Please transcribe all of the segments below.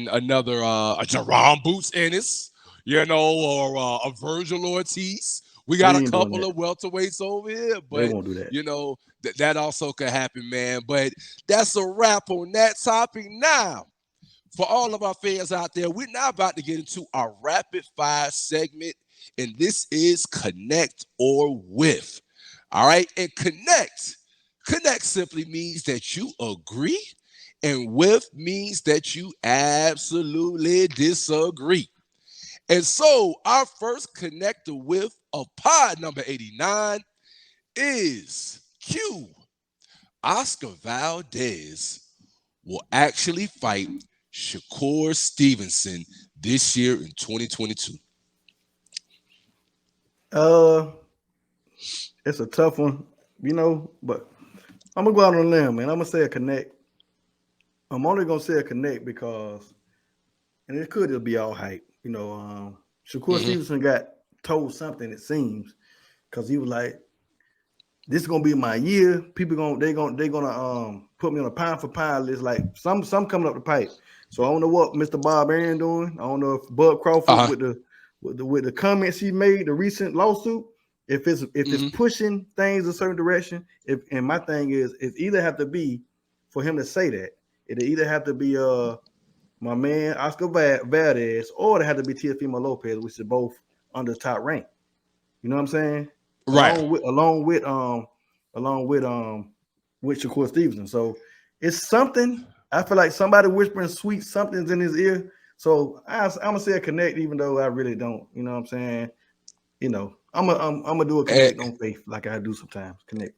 fighting another a Jerome Boots Ennis, or a Virgil Ortiz. We got We a ain't doing couple that. of welterweights over here, They but won't do that. that also could happen, man. But that's a wrap on that topic. Now, for all of our fans out there, we're now about to get into our rapid fire segment, and this is Connect or Whiff. All right, and connect simply means that you agree, and whiff means that you absolutely disagree. And so, our first connect or whiff of pod number 89 is Q. Oscar Valdez will actually fight Shakur Stevenson this year in 2022. It's a tough one, but I'm gonna go out on a limb, man. I'm gonna say a connect. I'm only gonna say a connect because, and it could just be all hype. Shakur Mm-hmm. Stevenson got told something. It seems because he was like, "This is gonna be my year. People gonna put me on a pound for pound list. Like some coming up the pipe. So I don't know what Mr. Bob Aaron doing. I don't know if Bud Crawford Uh-huh. with the comments he made, the recent lawsuit, if it's Mm-hmm. pushing things a certain direction. And my thing is, it either have to be for him to say that. It either have to be my man Oscar Valdez, or it had to be Teofimo Lopez, which is both under the top rank. You know what I'm saying? Right. With Shakur Stevenson. So it's something. I feel like somebody whispering sweet somethings in his ear. So I'm gonna say a connect, even though I really don't. You know what I'm saying? I'm gonna do a connect on faith like I do sometimes. Connect.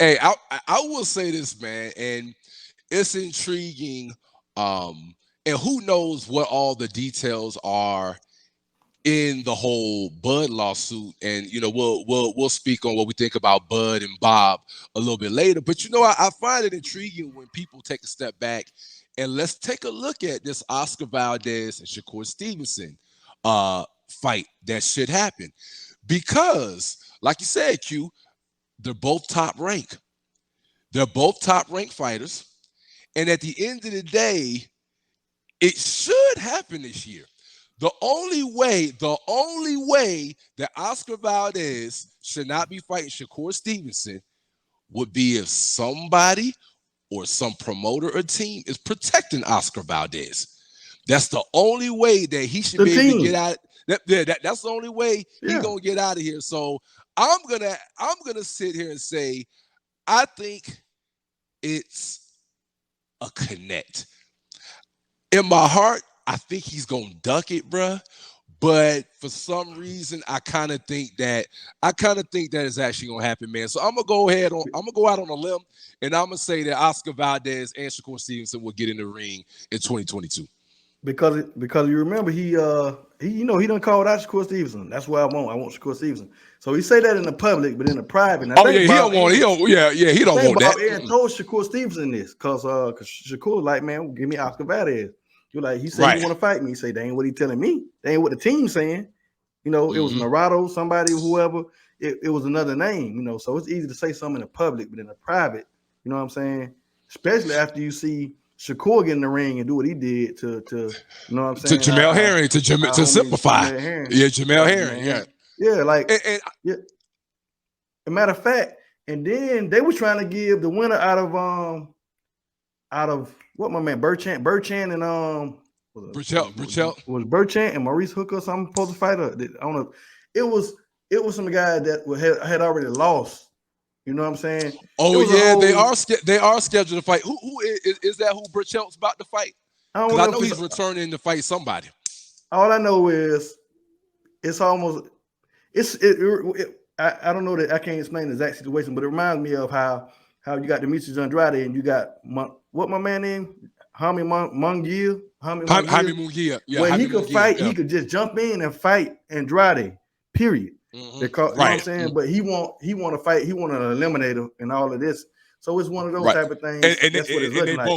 Hey, I will say this, man, and it's intriguing. And who knows what all the details are in the whole Bud lawsuit, and we'll speak on what we think about Bud and Bob a little bit later. But I find it intriguing when people take a step back and let's take a look at this Oscar Valdez and Shakur Stevenson fight that should happen, because, like you said, Q, they're both top rank. They're both top ranked fighters, and at the end of the day, it should happen this year. The only way that Oscar Valdez should not be fighting Shakur Stevenson would be if somebody or some promoter or team is protecting Oscar Valdez. That's the only way that he should be able to get out. That's the only way he's gonna get out of here. So I'm gonna sit here and say I think it's a connect. In my heart, I think he's gonna duck it, bruh. But for some reason, I kind of think that is actually gonna happen, man. So I'm gonna go out on a limb, and I'm gonna say that Oscar Valdez and Shakur Stevenson will get in the ring in 2022. Because you remember he done called out Shakur Stevenson. That's what I want. I want Shakur Stevenson. So he say that in the public, but in the private. And I think he don't want that. Aaron told Shakur Stevenson this because Shakur like, man, give me Oscar Valdez. You're like, he said he want to fight me. He say, they ain't what he telling me. They ain't what the team's saying. It was Narado, somebody, whoever. It was another name. So it's easy to say something in the public, but in the private, you know what I'm saying? Especially after you see Shakur get in the ring and do what he did to you know what I'm saying? To Jamel Herring, to simplify. Jamel Herring, yeah. Yeah, like, yeah. As a matter of fact, and then they were trying to give the winner out of what my man Burchan and Burchell was Burchan and Maurice Hooker something supposed to fight her. I don't know. It was some guy that had already lost. You know what I'm saying? Oh yeah, they are scheduled to fight. Who is that? Who Burchell's about to fight? Because I know he's returning to fight somebody. All I know is it's almost I don't know that I can't explain the exact situation, but it reminds me of how you got Demetrius Andrade and you got what my man named Jaime Munguia. Yeah, where he could fight, he could just jump in and fight Andrade. Period. Because, you know what I'm saying? But he want to fight. He want an eliminator and all of this. So it's one of those type of things. And that's what it's looking like.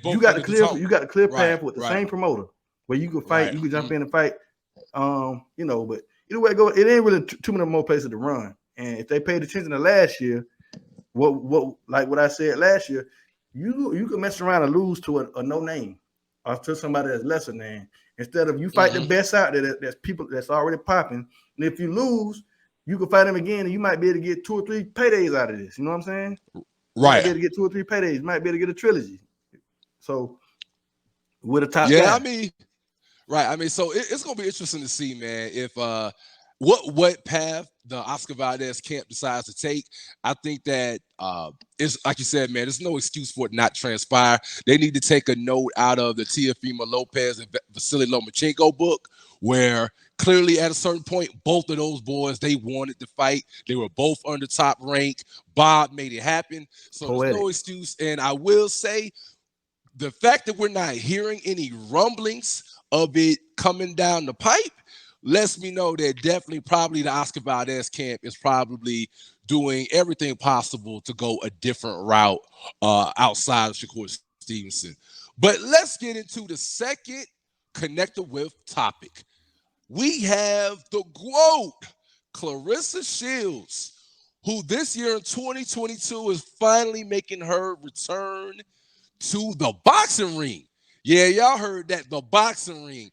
You got the clear path with the same promoter where you could fight. You could jump in and fight. But either way it goes, it ain't really too many more places to run. And if they paid attention to last year, what I said last year, you could mess around and lose to a no name. or to somebody that's lesser than. Instead of you fight the best out there, that's people that's already popping. And if you lose, you can fight them again, and you might be able to get 2 or 3 paydays out of this. You know what I'm saying? You might be able to get 2 or 3 paydays. You might be able to get a trilogy. So with a top guy. I mean, right. I mean, so it's gonna be interesting to see, man, if what path the Oscar Valdez camp decides to take. I think that it's like you said, man, there's no excuse for it not transpire. They need to take a note out of the Teofimo Lopez and Vasily Lomachenko book, where clearly at a certain point, both of those boys, they wanted to fight. They were both under top rank. Bob made it happen. So there's no excuse. And I will say, the fact that we're not hearing any rumblings of it coming down the pipe lets me know that definitely probably the Oscar Valdez camp is probably doing everything possible to go a different route outside of Shakur Stevenson. But let's get into the second connected with topic. We have the GOAT, Clarissa Shields, who this year in 2022 is finally making her return to the boxing ring. Yeah, y'all heard that, the boxing ring.